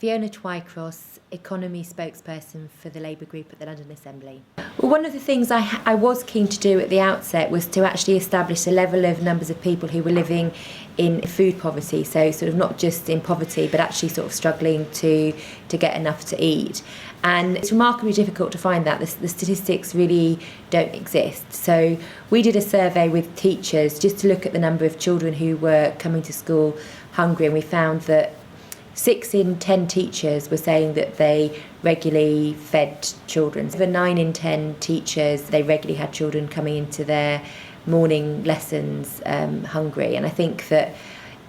Fiona Twycross, economy spokesperson for the Labour group at the London Assembly. Well, one of the things I was keen to do at the outset was to actually establish a level of numbers of people who were living in food poverty, so sort of not just in poverty but actually sort of struggling to get enough to eat. And it's remarkably difficult to find that. The statistics really don't exist. So we did a survey with teachers just to look at the number of children who were coming to school hungry, and we found that 6 in 10 teachers were saying that they regularly fed children. Over 9 in 10 teachers, they regularly had children coming into their morning lessons hungry. And I think that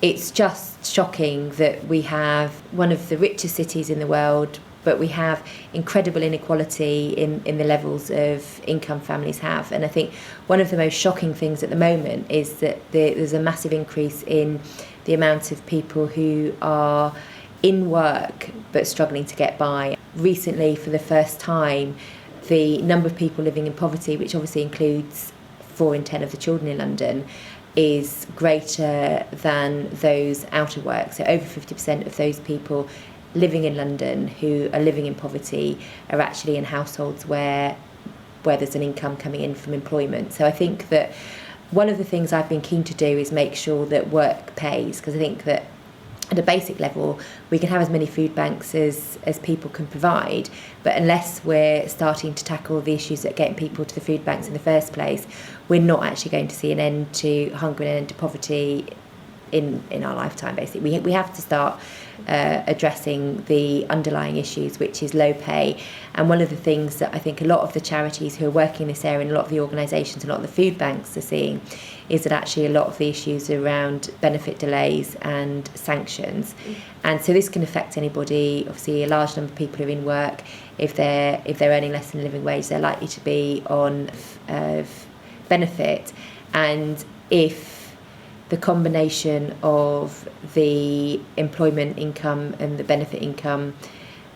it's just shocking that we have one of the richest cities in the world, but we have incredible inequality in the levels of income families have. And I think one of the most shocking things at the moment is that there's a massive increase in the amount of people who are in work but struggling to get by. Recently, for the first time, the number of people living in poverty, which obviously includes 4 in 10 of the children in London, is greater than those out of work. So over 50% of those people living in London who are living in poverty are actually in households where there's an income coming in from employment. So I think that one of the things I've been keen to do is make sure that work pays, because I think that at a basic level, we can have as many food banks as people can provide, but unless we're starting to tackle the issues that are getting people to the food banks in the first place, we're not actually going to see an end to hunger and an end to poverty in our lifetime, basically. We have to start addressing the underlying issues, which is low pay. And one of the things that I think a lot of the charities who are working in this area and a lot of the organisations, a lot of the food banks are seeing is that actually a lot of the issues are around benefit delays and sanctions. And so this can affect anybody. Obviously, a large number of people who are in work, if they're earning less than a living wage, they're likely to be on benefit. And if the combination of the employment income and the benefit income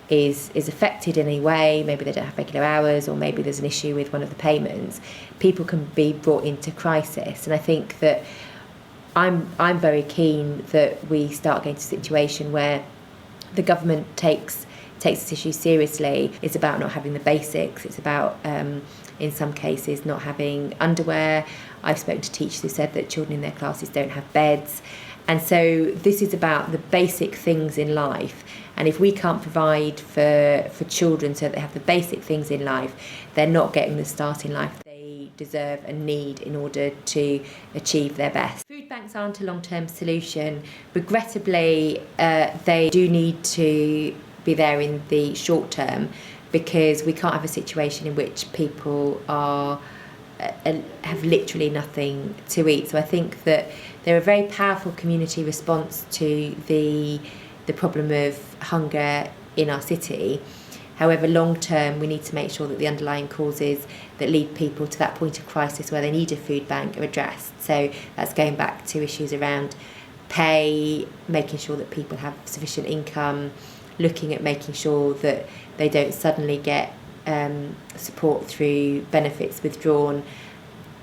is affected in any way, maybe they don't have regular hours, or maybe there's an issue with one of the payments, people can be brought into crisis. And I think that I'm very keen that we start getting to a situation where the government takes this issue seriously. It's about not having the basics. It's about in some cases not having underwear. I've spoken to teachers who said that children in their classes don't have beds. And so this is about the basic things in life. And if we can't provide for children so that they have the basic things in life, they're not getting the start in life they deserve and need in order to achieve their best. Food banks aren't a long-term solution. Regrettably, they do need to be there in the short term, because we can't have a situation in which people have literally nothing to eat. So I think that they're a very powerful community response to the problem of hunger in our city. However, long term, we need to make sure that the underlying causes that lead people to that point of crisis where they need a food bank are addressed. So that's going back to issues around pay, making sure that people have sufficient income, looking at making sure that they don't suddenly get support through benefits withdrawn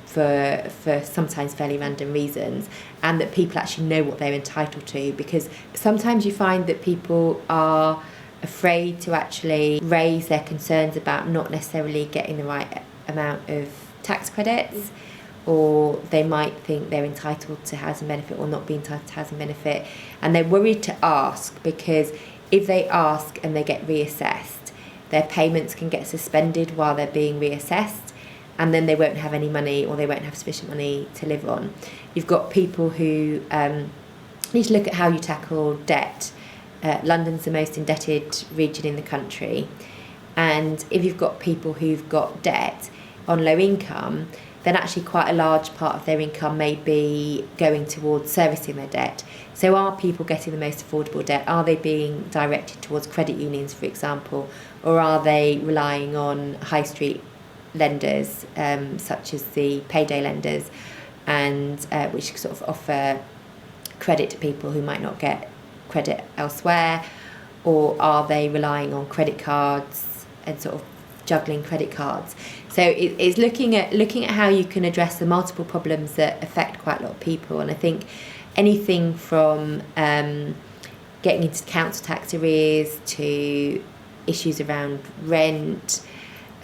for sometimes fairly random reasons, and that people actually know what they're entitled to, because sometimes you find that people are afraid to actually raise their concerns about not necessarily getting the right amount of tax credits, or they might think they're entitled to housing benefit or not be entitled to housing benefit, and they're worried to ask, because if they ask and they get reassessed, their payments can get suspended while they're being reassessed, and then they won't have any money, or they won't have sufficient money to live on. You've got people who need to look at how you tackle debt. London's the most indebted region in the country, and if you've got people who've got debt on low income, then actually quite a large part of their income may be going towards servicing their debt. So are people getting the most affordable debt? Are they being directed towards credit unions, for example, or are they relying on high street lenders, such as the payday lenders, and which sort of offer credit to people who might not get credit elsewhere? Or are they relying on credit cards and sort of juggling credit cards? So it's looking at how you can address the multiple problems that affect quite a lot of people. And I think anything from getting into council tax arrears to issues around rent,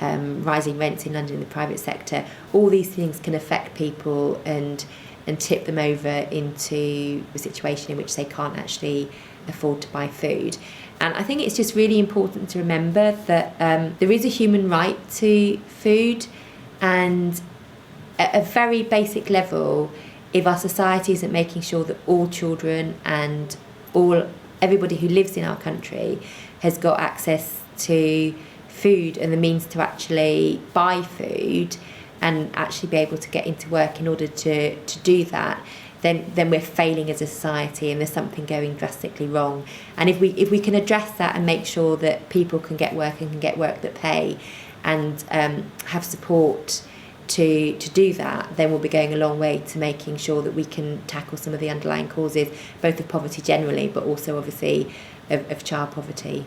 rising rents in London in the private sector. All these things can affect people and tip them over into a situation in which they can't actually afford to buy food. And I think it's just really important to remember that there is a human right to food, and at a very basic level, if our society isn't making sure that all children and everybody who lives in our country has got access to food and the means to actually buy food and actually be able to get into work in order to do that, then we're failing as a society, and there's something going drastically wrong. And if we can address that and make sure that people can get work and can get work that pay, and have support to do that, then we'll be going a long way to making sure that we can tackle some of the underlying causes, both of poverty generally, but also obviously of child poverty.